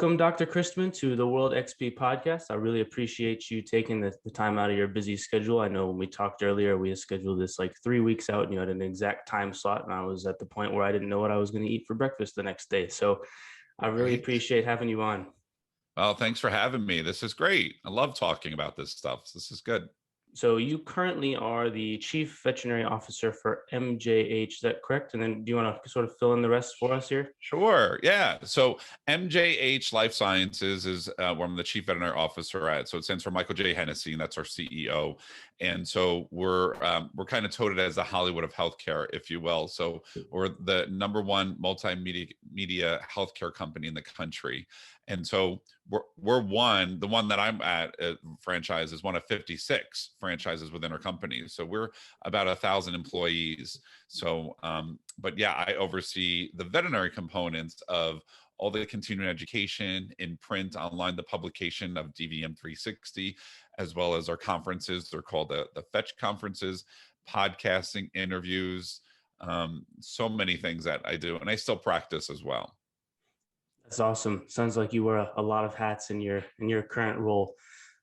Welcome, Dr. Christman, to the World XP podcast. I really appreciate you taking the time out of your busy schedule. I know when we talked earlier, we had scheduled this like 3 weeks out and you had an exact time slot. And I was at the point where I didn't know what I was going to eat for breakfast the next day. So I really Great. appreciate having you on. Well, thanks for having me. This is great. I love talking about this stuff. This is good. So you currently are the Chief Veterinary Officer for MJH. Is that correct? And then do you want to sort of fill in the rest for us here? Sure. Yeah. So MJH Life Sciences is where I'm the chief veterinary officer at. So it stands for Michael J. Hennessy, and that's our CEO. And so we're kind of touted as the Hollywood of healthcare, if you will. So we're the number one multimedia healthcare company in the country. And so the one that I'm at, franchise, is one of 56 franchises within our company. So we're about 1,000 employees. So, but yeah, I oversee the veterinary components of all the continuing education in print, online, the publication of DVM 360, as well as our conferences. They're called the Fetch conferences, podcasting, interviews, so many things that I do. And I still practice as well. That's awesome. Sounds like you wear a lot of hats in your current role.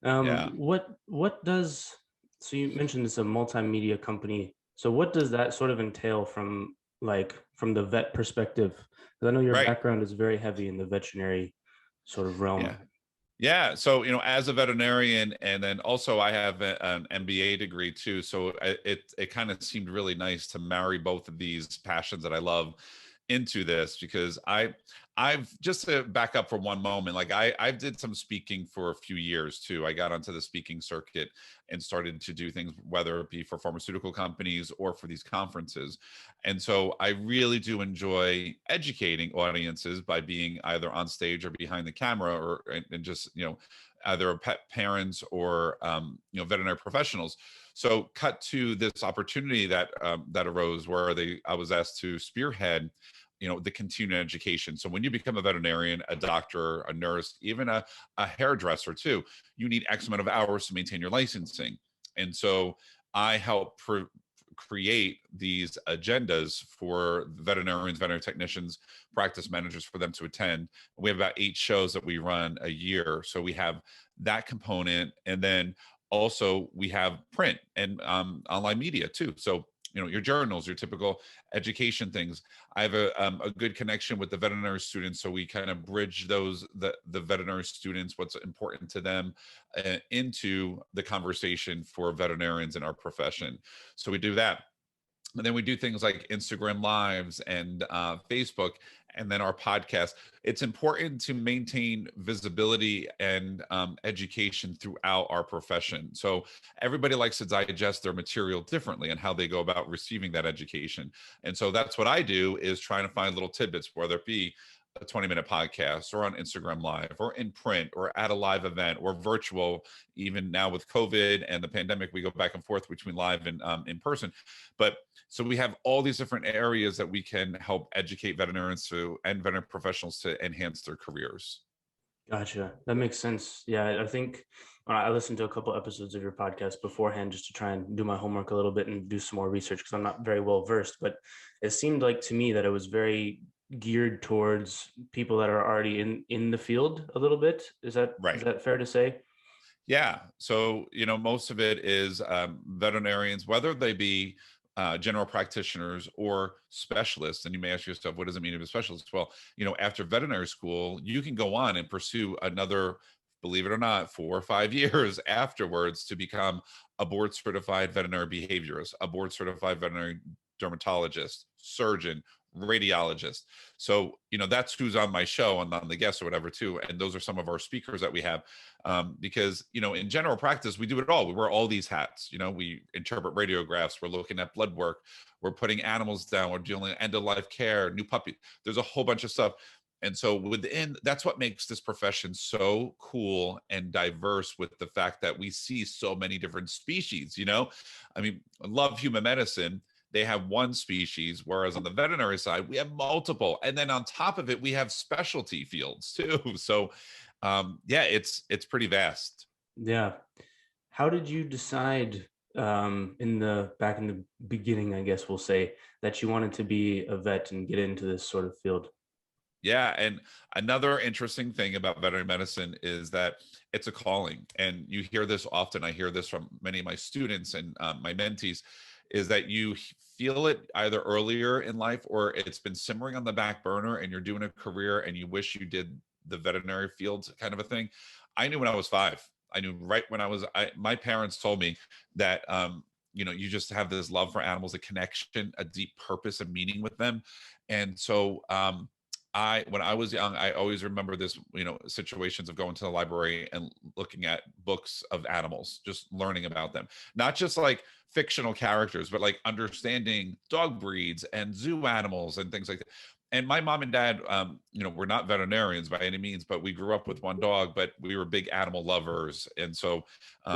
Yeah. What does, so you mentioned it's a multimedia company. So what does that sort of entail from the vet perspective? Because I know your Right. background is very heavy in the veterinary sort of realm. Yeah. Yeah. So, as a veterinarian, and then also I have an MBA degree too. So it kind of seemed really nice to marry both of these passions that I love into this, because I've just to back up for one moment, like I did some speaking for a few years too. I got onto the speaking circuit and started to do things, whether it be for pharmaceutical companies or for these conferences. And so I really do enjoy educating audiences by being either on stage or behind the camera, or and just either pet parents or veterinary professionals. So cut to this opportunity that arose where I was asked to spearhead the continuing education. So when you become a veterinarian, a doctor, a nurse, even a hairdresser too, you need X amount of hours to maintain your licensing. And so I help create these agendas for veterinarians, veterinary technicians, practice managers, for them to attend. We have about 8 shows that we run a year. So we have that component. And then also we have print and online media too. So your journals, your typical education things. I have a good connection with the veterinary students, so we kind of bridge the veterinary students, what's important to them, into the conversation for veterinarians in our profession. So we do that. And then we do things like Instagram Lives and Facebook, and then our podcast. It's important to maintain visibility and education throughout our profession. So everybody likes to digest their material differently and how they go about receiving that education. And so that's what I do, is trying to find little tidbits, whether it be a 20-minute podcast or on Instagram Live or in print or at a live event or virtual. Even now with COVID and the pandemic, we go back and forth between live and in person. But so we have all these different areas that we can help educate veterinarians and veterinary professionals to enhance their careers. Gotcha. That makes sense. Yeah, I think I listened to a couple episodes of your podcast beforehand just to try and do my homework a little bit and do some more research, because I'm not very well versed. But it seemed like to me that it was very geared towards people that are already in the field a little bit. Is that Right. Is that fair to say? Yeah. So, most of it is veterinarians, whether they be general practitioners or specialists. And you may ask yourself, what does it mean to be a specialist? Well, after veterinary school, you can go on and pursue another, believe it or not, 4 or 5 years afterwards to become a board certified veterinary behaviorist, a board certified veterinary dermatologist, surgeon, radiologist. So, that's who's on my show and on the guests or whatever too. And those are some of our speakers that we have. Because, in general practice, we do it all. We wear all these hats. We interpret radiographs. We're looking at blood work. We're putting animals down. We're dealing with end of life care, new puppy. There's a whole bunch of stuff. And so that's what makes this profession so cool and diverse, with the fact that we see so many different species. I mean, I love human medicine. They have one species, whereas on the veterinary side, we have multiple. And then on top of it, we have specialty fields too. So yeah, it's pretty vast. Yeah. How did you decide back in the beginning, I guess we'll say, that you wanted to be a vet and get into this sort of field? Yeah, and another interesting thing about veterinary medicine is that it's a calling, and you hear this often. I hear this from many of my students and my mentees, is that you feel it either earlier in life or it's been simmering on the back burner, and you're doing a career and you wish you did the veterinary field kind of a thing. I knew when I was 5. I knew right when my parents told me that you just have this love for animals, a connection, a deep purpose and meaning with them. And so when I was young, I always remember this, situations of going to the library and looking at books of animals, just learning about them, not just like fictional characters, but like understanding dog breeds and zoo animals and things like that. And my mom and dad, we're not veterinarians by any means, but we grew up with one dog, but we were big animal lovers. And so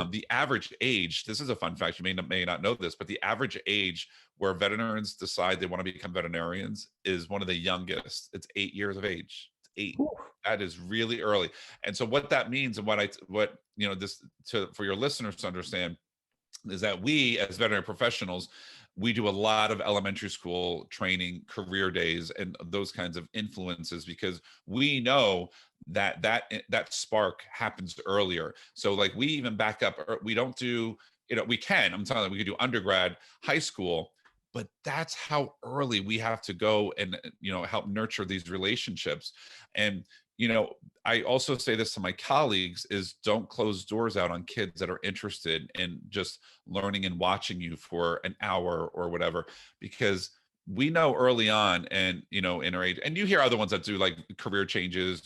the average age, this is a fun fact, you may not know this, but the average age where veterinarians decide they want to become veterinarians is one of the youngest. It's 8 years of age. It's 8. Whew. That is really early. And so what that means, and for your listeners to understand, is that we as veterinary professionals, we do a lot of elementary school training, career days, and those kinds of influences, because we know that spark happens earlier. So like we even back up, we don't do, we can, I'm telling you, we could do undergrad, high school, but that's how early we have to go and help nurture these relationships. And I also say this to my colleagues, is don't close doors out on kids that are interested in just learning and watching you for an hour or whatever, because we know early on, and in our age, and you hear other ones that do like career changes.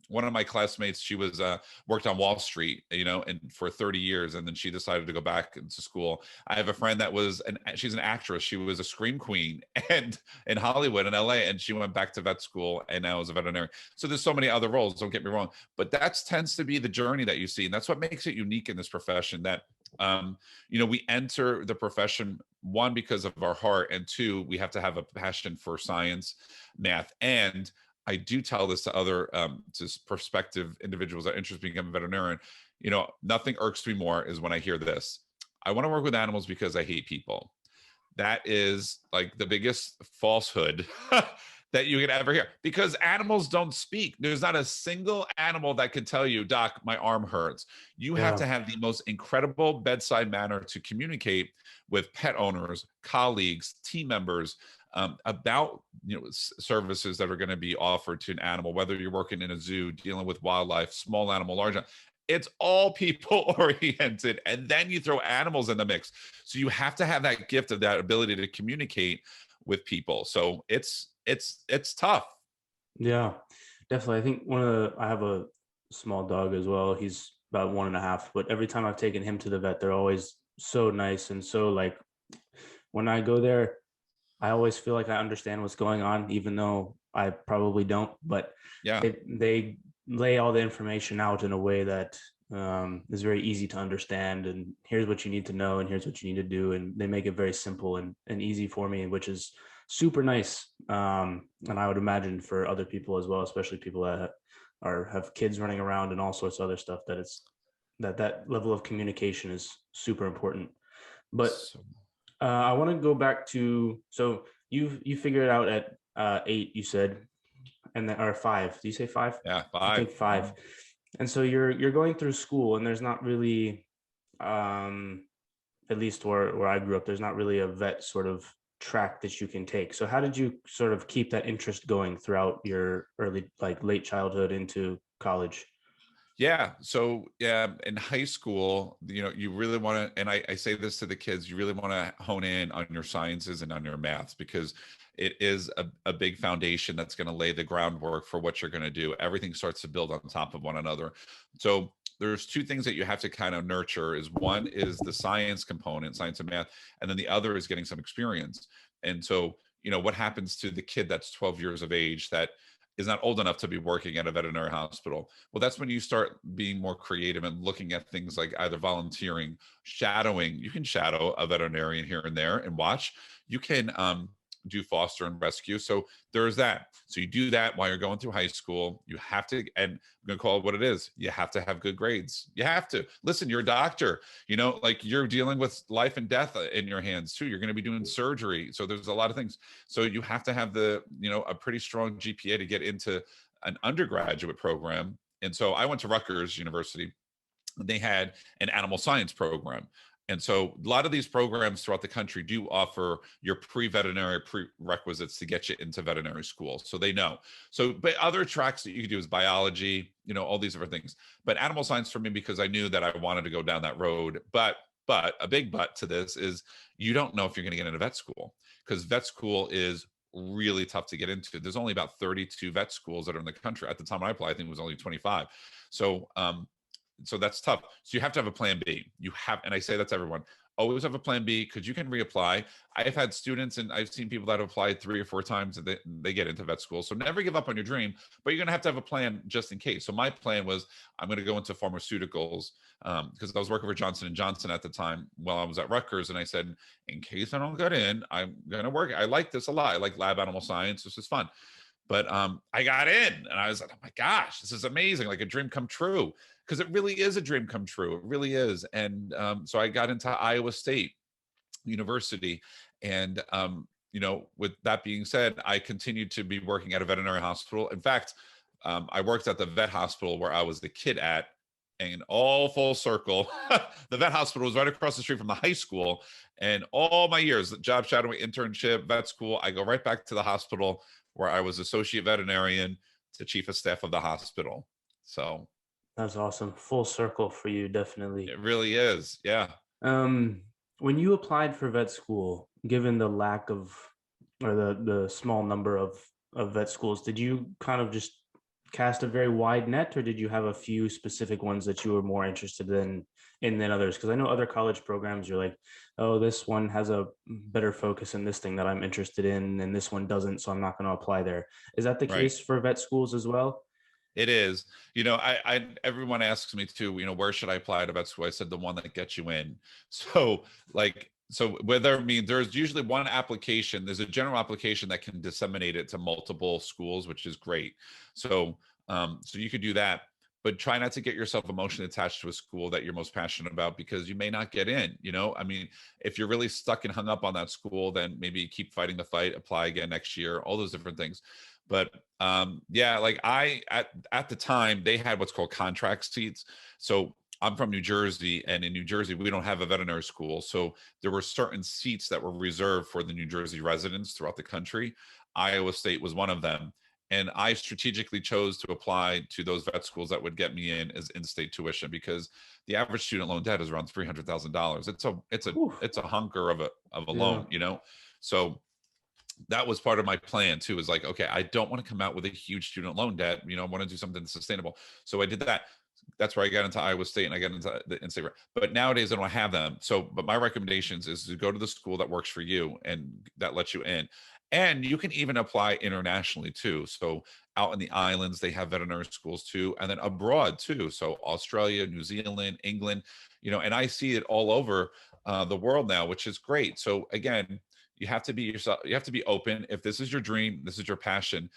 One of my classmates, she was worked on Wall Street, and for 30 years, and then she decided to go back into school. I have a friend that she's an actress. She was a scream queen and in Hollywood in LA, and she went back to vet school and now is a veterinarian. So there's so many other roles, don't get me wrong, but that tends to be the journey that you see, and that's what makes it unique in this profession. That we enter the profession, one, because of our heart, and two, we have to have a passion for science, math. And I do tell this to other to prospective individuals that are interested in becoming a veterinarian. Nothing irks me more is when I hear this: I want to work with animals because I hate people. That is like the biggest falsehood that you could ever hear, because animals don't speak. There's not a single animal that can tell you, "Doc, my arm hurts." You have Yeah. to have the most incredible bedside manner to communicate with pet owners, colleagues, team members, about services that are going to be offered to an animal, whether you're working in a zoo, dealing with wildlife, small animal, large animal. It's all people oriented, and then you throw animals in the mix. So you have to have that gift of that ability to communicate with people. So it's tough. Yeah, definitely. I think I have a small dog as well. He's about 1.5, but every time I've taken him to the vet, they're always so nice and so like, when I go there, I always feel like I understand what's going on, even though I probably don't. But Yeah. they lay all the information out in a way that is very easy to understand. And here's what you need to know, and here's what you need to do. And they make it very simple and easy for me, which is super nice. And I would imagine for other people as well, especially people that have kids running around and all sorts of other stuff, that level of communication is super important. But So, I want to go back to, so you figured it out at 8, you said, and then, or 5. Do you say 5? yeah, I 5. think 5. And so you're going through school, and there's not really, um, at least where I grew up, there's not really a vet sort of track that you can take. So how did you sort of keep that interest going throughout your early, like late childhood into college? Yeah. So yeah, in high school, you really want to, and I say this to the kids, you really want to hone in on your sciences and on your maths, because it is a big foundation that's going to lay the groundwork for what you're going to do. Everything starts to build on top of one another. So there's two things that you have to kind of nurture. Is one is the science component, science and math, and then the other is getting some experience. And so, what happens to the kid that's 12 years of age that is not old enough to be working at a veterinary hospital? Well, that's when you start being more creative and looking at things like either volunteering, shadowing. You can shadow a veterinarian here and there and watch. You can do foster and rescue. So there's that. So you do that while you're going through high school. You have to, and I'm going to call it what it is. You have to have good grades. You have to listen. You're a doctor, like you're dealing with life and death in your hands too. You're going to be doing surgery. So there's a lot of things. So you have to have a pretty strong GPA to get into an undergraduate program. And so I went to Rutgers University. They had an animal science program. And so a lot of these programs throughout the country do offer your pre-veterinary prerequisites to get you into veterinary school. So they know. So, but other tracks that you can do is biology, all these different things. But animal science for me, because I knew that I wanted to go down that road. But a big but to this is you don't know if you're going to get into vet school, because vet school is really tough to get into. There's only about 32 vet schools that are in the country. At the time I applied, I think it was only 25. So that's tough. So you have to have a plan B. And I say that to everyone, always have a plan B, because you can reapply. I've had students and I've seen people that have applied 3 or 4 times and they get into vet school. So never give up on your dream, but you're going to have a plan just in case. So my plan was I'm going to go into pharmaceuticals because I was working for Johnson & Johnson at the time while I was at Rutgers. And I said, in case I don't get in, I'm going to work. I like this a lot. I like lab animal science. This is fun. But I got in and I was like, oh my gosh, this is amazing. Like a dream come true. Because it really is a dream come true. It really is. And so I got into Iowa State University. And, with that being said, I continued to be working at a veterinary hospital. In fact, I worked at the vet hospital where I was the kid at, and all full circle. The vet hospital was right across the street from the high school. And all my years, job shadowing, internship, vet school, I go right back to the hospital where I was associate veterinarian to chief of staff of the hospital. So That's awesome. Full circle for you, definitely. it really is. Yeah. When you applied for vet school, given the lack of, or the small number of vet schools, did you kind of just cast a very wide net, or did you have a few specific ones that you were more interested in than others? Because I know other college programs, you're like, oh, this one has a better focus in this thing that I'm interested in, and this one doesn't, so I'm not going to apply there. Is that the Right. case for vet schools as well? It is. Everyone asks me too, where should I apply to vet school? I said the one that gets you in. So whether, there's usually one application, there's a general application that can disseminate it to multiple schools, which is great. So you could do that, but try not to get yourself emotionally attached to a school that you're most passionate about, because you may not get in. If you're really stuck and hung up on that school, then maybe keep fighting the fight, apply again next year, all those different things. But like at the time they had what's called contract seats. So I'm from New Jersey, and in New Jersey, we don't have a veterinary school. So there were certain seats that were reserved for the New Jersey residents throughout the country. Iowa State was one of them. And I strategically chose to apply to those vet schools that would get me in as in-state tuition, because the average student loan debt is around $300,000. It's a hunker of a loan, So that was part of my plan too, is like, okay, I don't want to come out with a huge student loan debt. I want to do something sustainable. So I did that. That's where I got into Iowa State and I got into the in-state. But nowadays I don't have them. So, but my recommendations is to go to the school that works for you and that lets you in. And you can even apply internationally too. So out in the islands, they have veterinary schools too, and then abroad too. So Australia, New Zealand, England, and I see it all over the world now, which is great. So again, you have to be yourself. You have to be open. If this is your dream, this is your passion,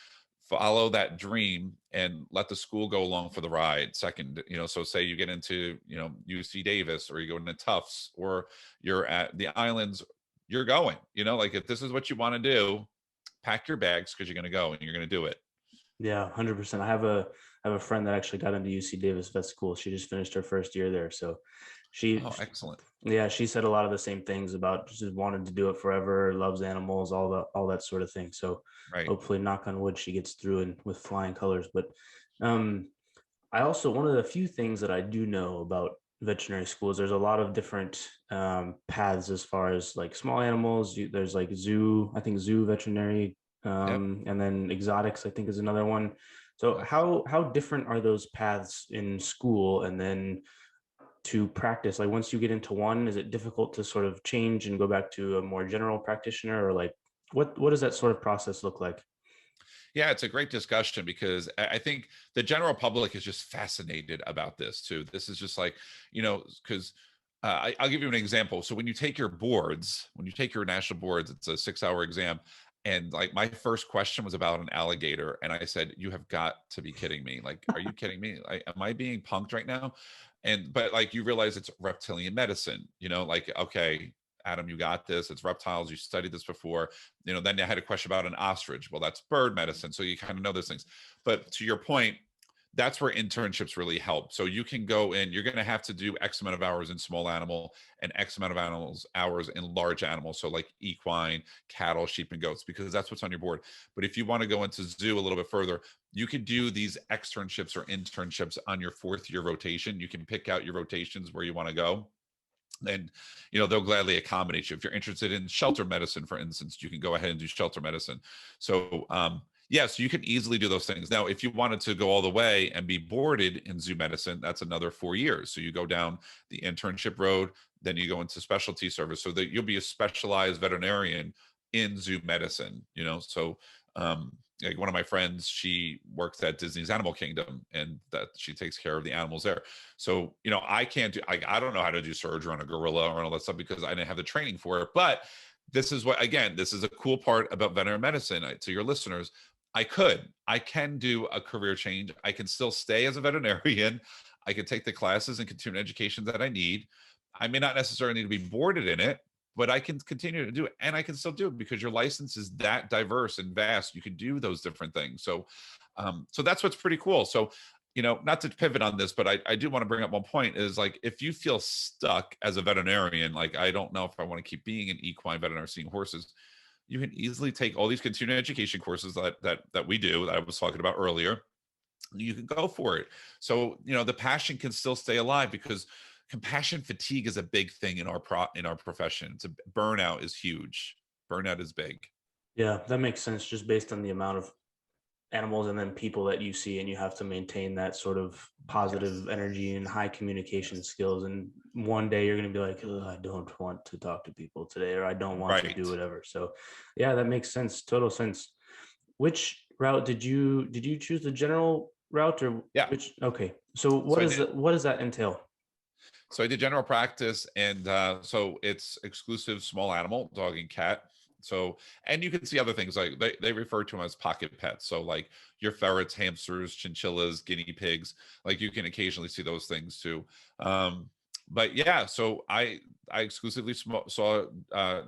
follow that dream and let the school go along for the ride. Second, so say you get into, UC Davis, or you go into Tufts, or you're at the islands, you're going, like if this is what you want to do, pack your bags, because you're going to go and you're going to do it. Yeah, 100%. I have a friend that actually got into UC Davis vet school. She just finished her first year there. So Excellent. Yeah, she said a lot of the same things about just wanted to do it forever, loves animals, all that sort of thing. So Right. hopefully, knock on wood, she gets through and with flying colors. But I also, one of the few things that I do know about veterinary schools, there's a lot of different paths as far as like small animals. There's like zoo, I think zoo veterinary, Yep. and then exotics, I think, is another one. So Yes. how different are those paths in school, and then to practice? Like once you get into one, is it difficult to sort of change and go back to a more general practitioner, or like what does that sort of process look like? Yeah, it's a great discussion, because I think the general public is just fascinated about this too. This is just like, because I'll give you an example. So when you take your boards, when you take your national boards, it's a 6-hour exam. And like my first question was about an alligator. And I said, you have got to be kidding me. Like, are you kidding me? Am I being punked right now? But like you realize it's reptilian medicine, like, okay, Adam, you got this. It's reptiles. You studied this before. Then I had a question about an ostrich. Well, that's bird medicine. So you kind of know those things. But to your point, that's where internships really help. So you can go in, you're going to have to do X amount of hours in small animal and X amount of hours in large animals. So like equine, cattle, sheep, and goats, because that's what's on your board. But if you want to go into zoo a little bit further, you can do these externships or internships on your 4th-year rotation. You can pick out your rotations where you want to go. And they'll gladly accommodate you. If you're interested in shelter medicine, for instance, you can go ahead and do shelter medicine. So yes, you can easily do those things. Now, if you wanted to go all the way and be boarded in zoo medicine, that's another 4 years. So you go down the internship road, then you go into specialty service, so that you'll be a specialized veterinarian in zoo medicine. So like one of my friends, she works at Disney's Animal Kingdom, and that she takes care of the animals there. So I can't do, I don't know how to do surgery on a gorilla or all that stuff because I didn't have the training for it. But this is what, again, this is a cool part about veterinary medicine. To your listeners, I can do a career change. I can still stay as a veterinarian. I can take the classes and continuing education that I need. I may not necessarily need to be boarded in it, but I can continue to do it, and I can still do it because your license is that diverse and vast. You can do those different things. So, so that's what's pretty cool. So, not to pivot on this, but I do want to bring up one point is like, if you feel stuck as a veterinarian, like, I don't know if I want to keep being an equine veterinarian seeing horses, you can easily take all these continuing education courses that we do, that I was talking about earlier. You can go for it. So, the passion can still stay alive, because compassion fatigue is a big thing in our profession. Burnout is huge. Burnout is big. Yeah, that makes sense, just based on the amount of animals and then people that you see, and you have to maintain that sort of Yes. positive energy and high communication skills. And one day you're going to be like, I don't want to talk to people today, or I don't want to do Right. whatever. So yeah, that makes sense. Total sense. Which route did you choose, the general route, or Yeah. which? Okay. So So I did. what does that entail? So I did general practice, and so it's exclusive small animal, dog and cat. So, and you can see other things like they refer to them as pocket pets. So like your ferrets, hamsters, chinchillas, guinea pigs, like you can occasionally see those things too. Um, but yeah, so I exclusively saw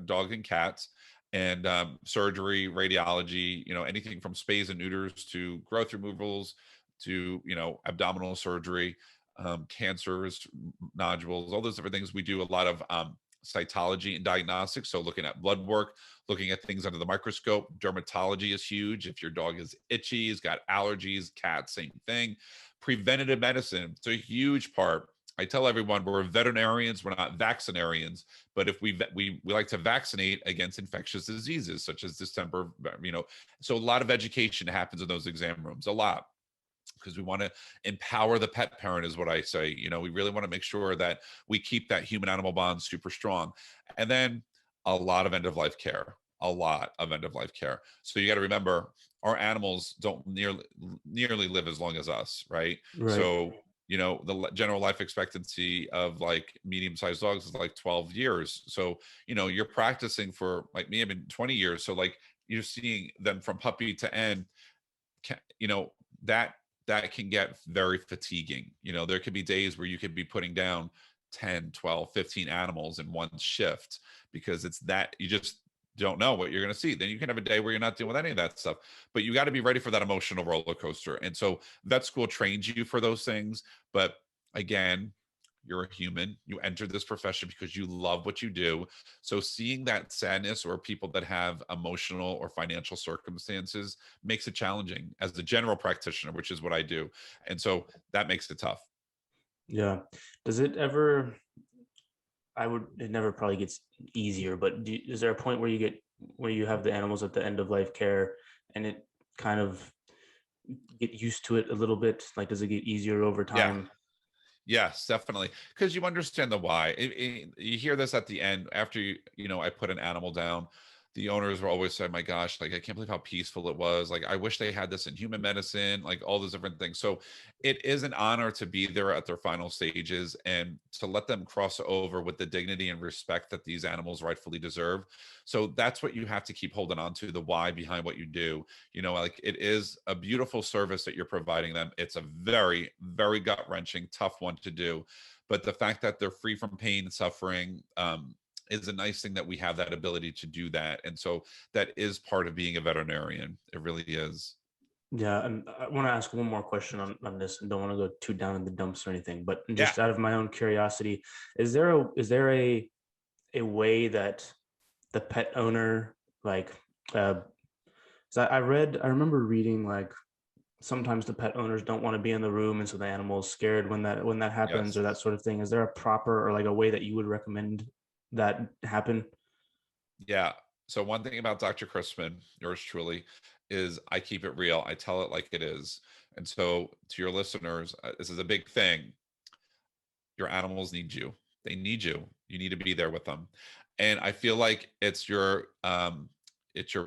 dog and cats, and surgery, radiology, anything from spays and neuters to growth removals to abdominal surgery, cancers, nodules, all those different things. We do a lot of cytology and diagnostics. So looking at blood work, looking at things under the microscope. Dermatology is huge. If your dog is itchy, has got allergies, cat, same thing. Preventative medicine, it's a huge part. I tell everyone we're veterinarians, we're not vaccinarians, but if we like to vaccinate against infectious diseases such as distemper, so a lot of education happens in those exam rooms, a lot, because we want to empower the pet parent, is what I say. We really want to make sure that we keep that human animal bond super strong. And then a lot of end of life care, a lot of end of life care. So you got to remember, our animals don't nearly live as long as us, right? Right. So the general life expectancy of like medium sized dogs is like 12 years. So you're practicing for, like me, I've been 20 years. So like you're seeing them from puppy to end. You know that that can get very fatiguing. There could be days where you could be putting down 10, 12, 15 animals in one shift, because it's that you just don't know what you're going to see. Then you can have a day where you're not dealing with any of that stuff, but you got to be ready for that emotional roller coaster. And so vet school trains you for those things. But again, you're a human. You entered this profession because you love what you do. So seeing that sadness, or people that have emotional or financial circumstances, makes it challenging as the general practitioner, which is what I do. And so that makes it tough. Yeah. Does it ever, it never probably gets easier, but is there a point where you have the animals at the end of life care, and it kind of get used to it a little bit? Like, does it get easier over Yeah. time? Yes, definitely. Because you understand the why. You hear this at the end after I put an animal down. the owners were always saying, my gosh, like, I can't believe how peaceful it was. Like, I wish they had this in human medicine, like all those different things. So it is an honor to be there at their final stages and to let them cross over with the dignity and respect that these animals rightfully deserve. So that's what you have to keep holding on to, the why behind what you do. Like, it is a beautiful service that you're providing them. It's a very, very gut wrenching, tough one to do. But the fact that they're free from pain and suffering, is a nice thing that we have that ability to do that. And so that is part of being a veterinarian. It really is. Yeah, and I want to ask one more question on this, and don't want to go too down in the dumps or anything, but Yeah. just out of my own curiosity, is there a way that the pet owner, like, so I remember reading, like, sometimes the pet owners don't want to be in the room, and so the animal is scared when that happens, Yes. or that sort of thing. Is there a proper, or like a way that you would recommend that happen? Yeah. So one thing about Dr. Christman, yours truly, is I keep it real. I tell it like it is. And so to your listeners, this is a big thing. Your animals need you. They need you. You need to be there with them. And I feel like it's your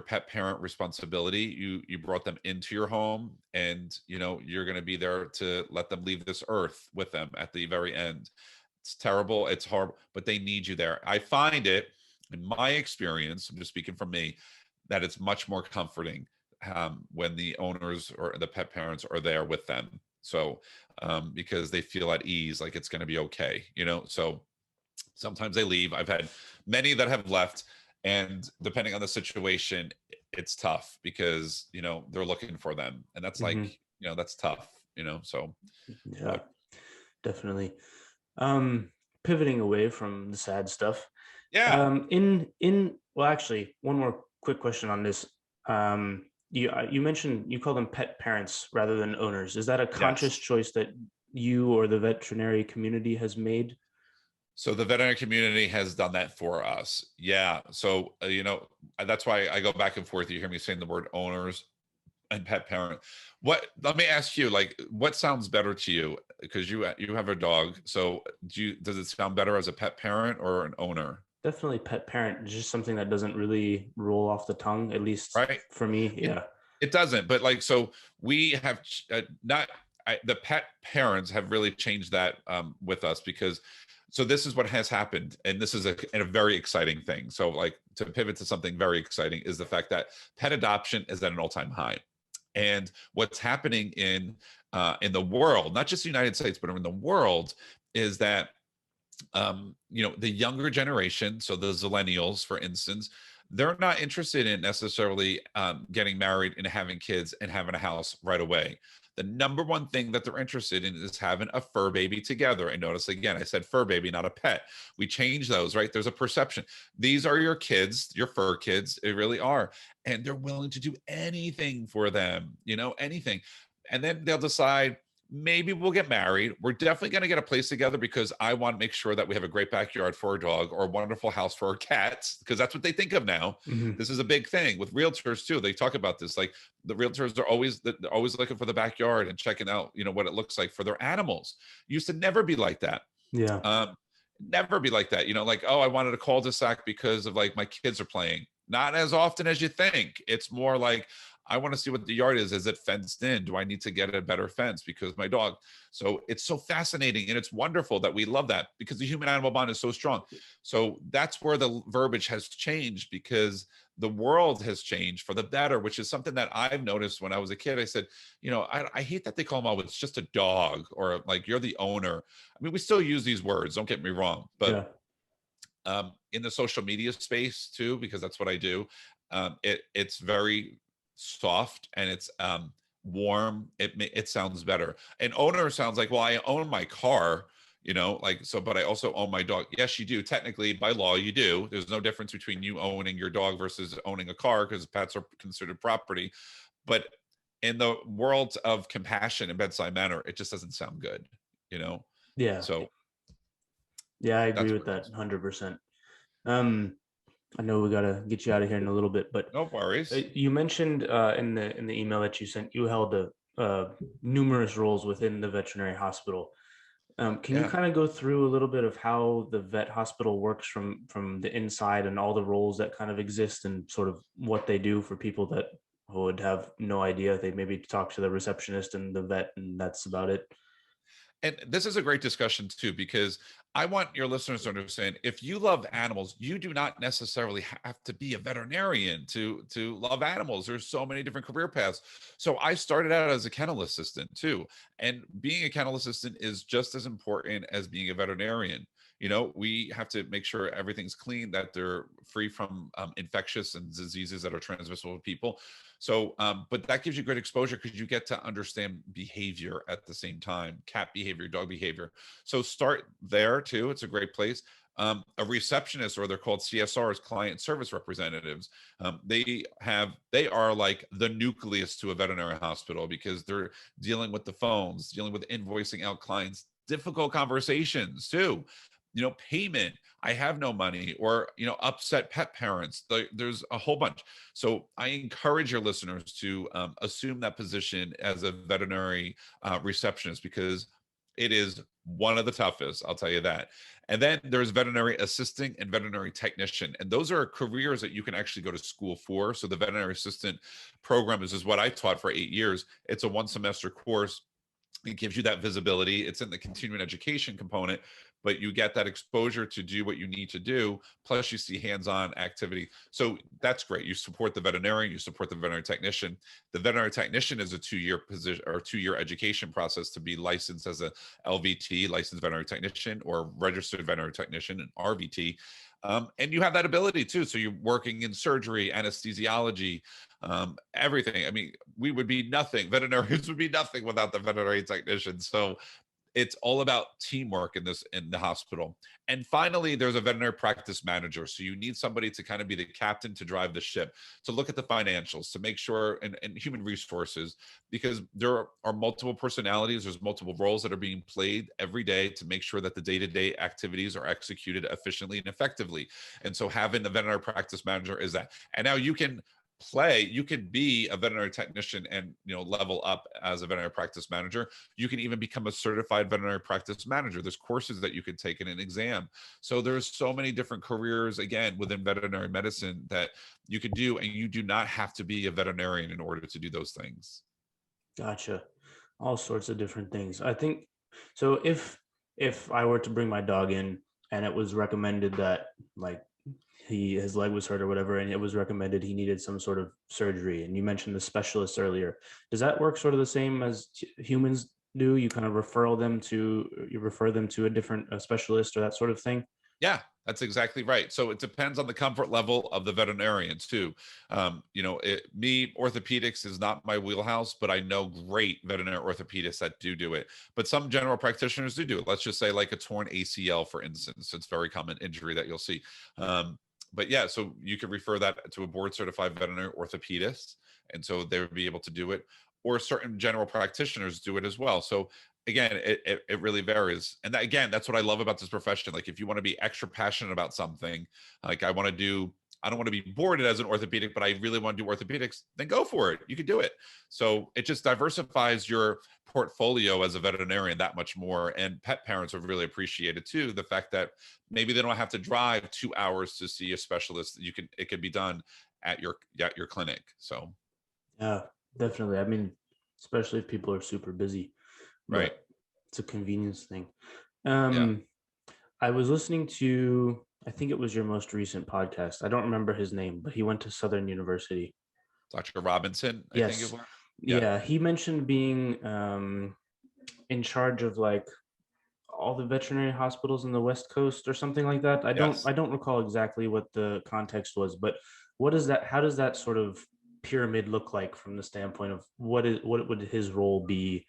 pet parent responsibility. You brought them into your home, and you're going to be there to let them leave this earth with them at the very end. It's terrible, it's horrible, but they need you there. I find it, in my experience, I'm just speaking from me, that it's much more comforting when the owners or the pet parents are there with them. So because they feel at ease, like it's going to be okay. So sometimes they leave. I've had many that have left, and depending on the situation, it's tough because they're looking for them, and that's Hmm. like that's tough. So, Yeah, but definitely. Um, Pivoting away from the sad stuff. yeah, Well, actually, one more quick question on this. You mentioned you call them pet parents rather than owners. Is that a conscious yes. choice that you or the veterinary community has made? So the veterinary community has done that for us. Yeah. So, that's why I go back and forth. You hear me saying the word owners and pet parent. Let me ask you, like, what sounds better to you? Because you have a dog. So does it sound better as a pet parent or an owner? Definitely pet parent. It's just something that doesn't really roll off the tongue, at least Right. for me. It, Yeah. it doesn't, but like, so we have not, the pet parents have really changed that with us because, so this is what has happened. And this is a very exciting thing. So like, to pivot to something very exciting is the fact that pet adoption is at an all-time high. And what's happening in the world, not just the United States, but in the world, is that the younger generation, so the zillennials, for instance, they're not interested in necessarily getting married and having kids and having a house right away. The number one thing that they're interested in is having a fur baby together. And notice again, I said fur baby, not a pet. We change those, right? There's a perception. These are your kids, your fur kids. They really are. And they're willing to do anything for them, anything. And then they'll decide, maybe we'll get married. We're definitely going to get a place together because I want to make sure that we have a great backyard for our dog or a wonderful house for our cats, because that's what they think of now. Hmm. This is a big thing with realtors too. They talk about this, like the realtors are always looking for the backyard and checking out, what it looks like for their animals. It used to never be like that. Yeah. Um, Never be like that. Like, oh, I wanted a cul-de-sac because of like my kids are playing. Not as often as you think. It's more like, I want to see what the yard is. Is it fenced in? Do I need to get a better fence because my dog? So it's so fascinating and it's wonderful that we love that because the human animal bond is so strong. So that's where the verbiage has changed because the world has changed for the better, which is something that I've noticed when I was a kid. I said, I hate that they call them all, it's just a dog or like you're the owner. I mean, we still use these words, don't get me wrong, but Yeah. in the social media space too, because that's what I do. It's very soft and it's warm. It sounds better. An owner sounds like, well, I own my car, like so, but I also own my dog. Yes, you do. Technically, by law, you do. There's no difference between you owning your dog versus owning a car because pets are considered property. But in the world of compassion and bedside manner, it just doesn't sound good, you know. Yeah. So Yeah, I agree that's with what it that is. 100%. Um, I know we gotta get you out of here in a little bit, but No worries. you mentioned in the email that you sent, you held numerous roles within the veterinary hospital. Can you Yeah. kind of go through a little bit of how the vet hospital works from the inside and all the roles that kind of exist and sort of what they do for people that would have no idea? They maybe talk to the receptionist and the vet, and that's about it. And this is a great discussion too, because I want your listeners to understand, if you love animals, you do not necessarily have to be a veterinarian to love animals. There's so many different career paths. So I started out as a kennel assistant too. And being a kennel assistant is just as important as being a veterinarian. You know, we have to make sure everything's clean, that they're free from infectious and diseases that are transmissible to people. So, but that gives you great exposure because you get to understand behavior at the same time, cat behavior, dog behavior. So start there too. It's a great place. A receptionist, or they're called CSRs, client service representatives. They are like the nucleus to a veterinary hospital, because they're dealing with the phones, dealing with invoicing out clients, difficult conversations too. You know, payment, I have no money, or, you know, upset pet parents. There's a whole bunch. So I encourage your listeners to assume that position as a veterinary receptionist, because it is one of the toughest, I'll tell you that. And then there's veterinary assistant and veterinary technician. And those are careers that you can actually go to school for. So the veterinary assistant program is what I taught for 8 years. It's a 1 semester course. It gives you that visibility. It's in the continuing education component, but you get that exposure to do what you need to do. Plus, you see hands-on activity. So that's great. You support the veterinarian, you support the veterinary technician. The veterinary technician is a 2 year position, or 2 year education process to be licensed as a LVT, licensed veterinary technician, or registered veterinary technician, an RVT. And you have that ability too. So you're working in surgery, anesthesiology, everything. I mean, we would be nothing. Veterinarians would be nothing without the veterinary technicians. So it's all about teamwork in the hospital. And finally, there's a veterinary practice manager. So you need somebody to kind of be the captain, to drive the ship, to look at the financials, to make sure, and human resources, because there are multiple personalities, there's multiple roles that are being played every day to make sure that the day-to-day activities are executed efficiently and effectively. And so having the veterinary practice manager is that. And now you can be a veterinary technician and, you know, level up as a veterinary practice manager. You can even become a certified veterinary practice manager. There's courses that you can take in an exam. So there's so many different careers, again, within veterinary medicine that you can do, and you do not have to be a veterinarian in order to do those things. Gotcha. All sorts of different things. I think so. If I were to bring my dog in and it was recommended that like his leg was hurt or whatever, and it was recommended he needed some sort of surgery, and you mentioned the specialist earlier, does that work sort of the same as humans do? You kind of refer them to a different specialist or that sort of thing? Yeah, that's exactly right. So it depends on the comfort level of the veterinarian too. You know, orthopedics is not my wheelhouse, but I know great veterinary orthopedists that do it. But some general practitioners do it. Let's just say like a torn ACL, for instance. It's a very common injury that you'll see. But yeah, so you could refer that to a board certified veterinary orthopedist, and so they would be able to do it. Or certain general practitioners do it as well. So again, it really varies. And that, again, that's what I love about this profession. Like, if you want to be extra passionate about something, like I don't want to be bored as an orthopedic, but I really want to do orthopedics, then go for it. You can do it. So it just diversifies your portfolio as a veterinarian that much more. And pet parents have really appreciated too, the fact that maybe they don't have to drive 2 hours to see a specialist. It could be done at your clinic. So Yeah, definitely. I mean, especially if people are super busy, right. but it's a convenience thing. Yeah. Um, I was listening to, I think it was your most recent podcast. I don't remember his name, but he went to Southern University. Dr. Robinson, I think it Yes. was. Yeah. Yeah, he mentioned being in charge of like all the veterinary hospitals in the West Coast or something like that. I Yes. don't recall exactly what the context was, but what is that? How does that sort of pyramid look like from the standpoint of what would his role be?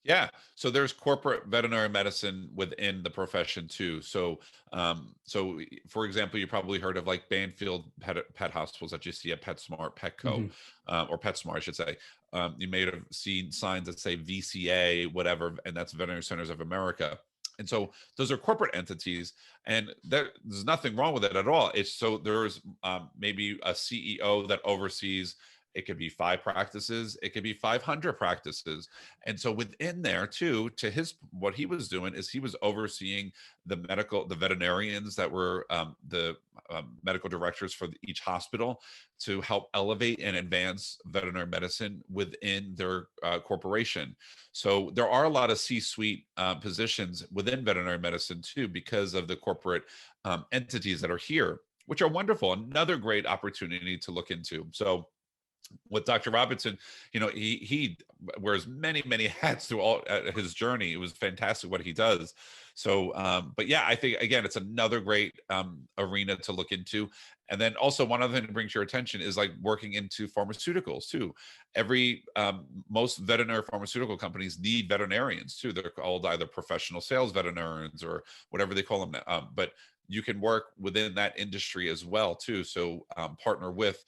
Yeah. So there's corporate veterinary medicine within the profession too. For example, you probably heard of like Banfield pet hospitals that you see at PetSmart, Petco, Mhm. or PetSmart, I should say. You may have seen signs that say VCA, whatever, and that's Veterinary Centers of America. And so those are corporate entities, and there's nothing wrong with it at all. It's so there's maybe a CEO that oversees It could be 5 practices. It could be 500 practices. And so within there too, to what he was doing is he was overseeing the veterinarians that were the medical directors for each hospital to help elevate and advance veterinary medicine within their corporation. So there are a lot of C-suite positions within veterinary medicine too, because of the corporate entities that are here, which are wonderful. Another great opportunity to look into. So with Dr. Robinson, he wears many hats through all his journey. It was fantastic what he does. So, but yeah, I think again, it's another great arena to look into. And then also one other thing to bring to your attention is like working into pharmaceuticals too. Most veterinary pharmaceutical companies need veterinarians too. They're called either professional sales veterinarians or whatever they call them. But you can work within that industry as well too. So partner with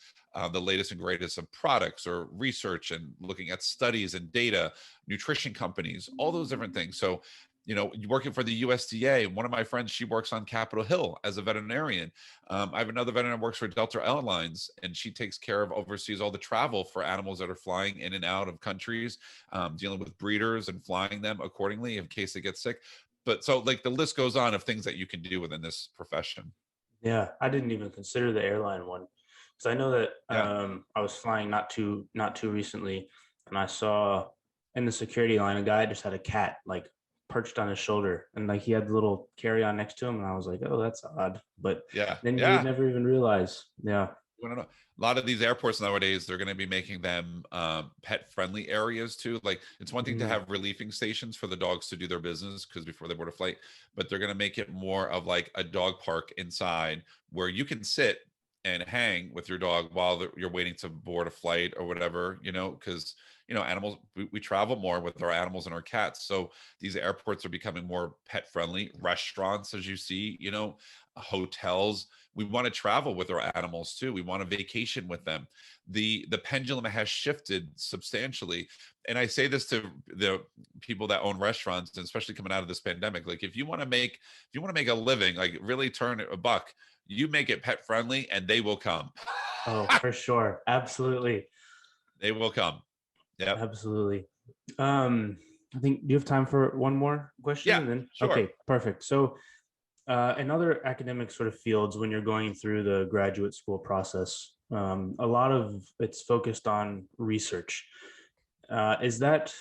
the latest and greatest of products or research and looking at studies and data, nutrition companies, all those different things. So, working for the USDA, one of my friends, she works on Capitol Hill as a veterinarian. I have another veterinarian who works for Delta Airlines, and she oversees all the travel for animals that are flying in and out of countries, dealing with breeders and flying them accordingly in case they get sick. But so like the list goes on of things that you can do within this profession. Yeah, I didn't even consider the airline one because I know that Yeah. I was flying not too recently, and I saw in the security line a guy just had a cat like perched on his shoulder, and like he had the little carry-on next to him, and I was like, oh, that's odd. But Yeah. then you would Yeah. never even realize. Yeah. I don't know. A lot of these airports nowadays, they're going to be making them pet-friendly areas too. Like it's one thing to Mm, have relieving stations for the dogs to do their business because before they board a flight, but they're going to make it more of like a dog park inside where you can sit and hang with your dog while you're waiting to board a flight or whatever, because animals, we travel more with our animals and our cats. So these airports are becoming more pet-friendly. Restaurants, as you see, hotels, we want to travel with our animals too. We want to vacation with them. The pendulum has shifted substantially. And I say this to the people that own restaurants, and especially coming out of this pandemic, like if you want to make a living, like really turn a buck, you make it pet friendly and they will come. oh, for sure. Absolutely. They will come. Yep. Absolutely. I think, do you have time for one more question Yeah, and then sure. okay, perfect. So in other academic sort of fields, when you're going through the graduate school process, a lot of it's focused on research. Is that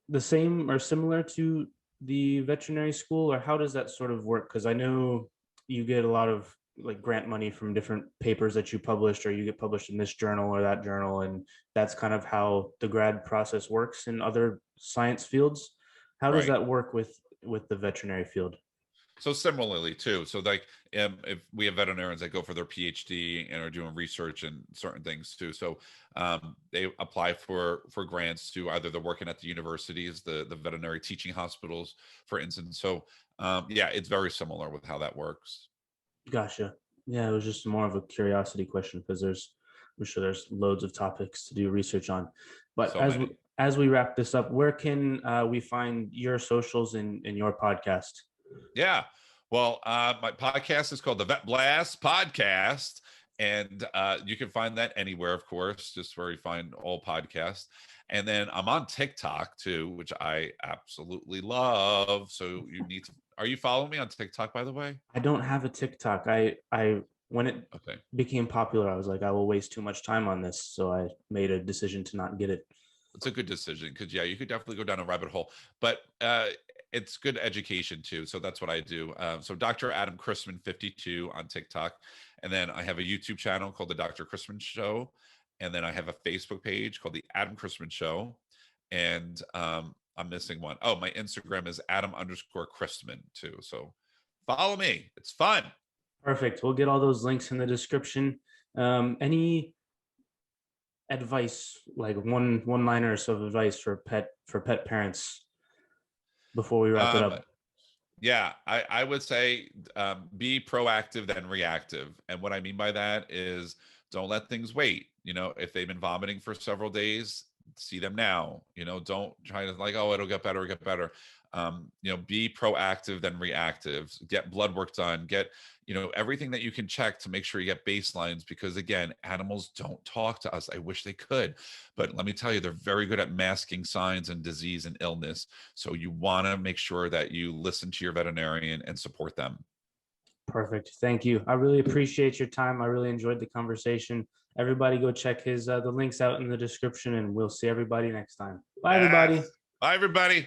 the same or similar to the veterinary school, or how does that sort of work? Because I know you get a lot of like grant money from different papers that you published, or you get published in this journal or that journal, and that's kind of how the grad process works in other science fields. How does Right. that work with the veterinary field? So similarly too. So like if we have veterinarians that go for their PhD and are doing research and certain things too. So they apply for grants to either they're working at the universities, the veterinary teaching hospitals, for instance. So yeah, it's very similar with how that works. Gotcha. Yeah, it was just more of a curiosity question because I'm sure there's loads of topics to do research on. But So many. as we wrap this up, where can we find your socials in your podcast? Yeah. Well, my podcast is called the Vet Blast Podcast. And you can find that anywhere, of course, just where you find all podcasts. And then I'm on TikTok too, which I absolutely love. So are you following me on TikTok, by the way? I don't have a TikTok. I when it Okay. became popular, I was like, I will waste too much time on this, so I made a decision to not get it. It's a good decision because yeah, you could definitely go down a rabbit hole, but it's good education too. So that's what I do. So Dr. Adam Christman 52 on TikTok, and then I have a YouTube channel called the Dr. Christman Show, and then I have a Facebook page called the Adam Christman Show, and I'm missing one. Oh, my Instagram is Adam_Christman too. So follow me. It's fun. Perfect. We'll get all those links in the description. Any advice, like one liners of advice for pet parents before we wrap it Um, up? Yeah, I would say be proactive than reactive. And what I mean by that is don't let things wait. If they've been vomiting for several days, see them now. Don't try to like, oh, it'll get better, be proactive than reactive. Get blood work done, get everything that you can check to make sure you get baselines, because again, animals don't talk to us. I wish they could, but let me tell you, they're very good at masking signs and disease and illness. So you want to make sure that you listen to your veterinarian and support them. Perfect. Thank you. I really appreciate your time. I really enjoyed the conversation. Everybody go check the links out in the description, and we'll see everybody next time. Bye, everybody. Bye, everybody.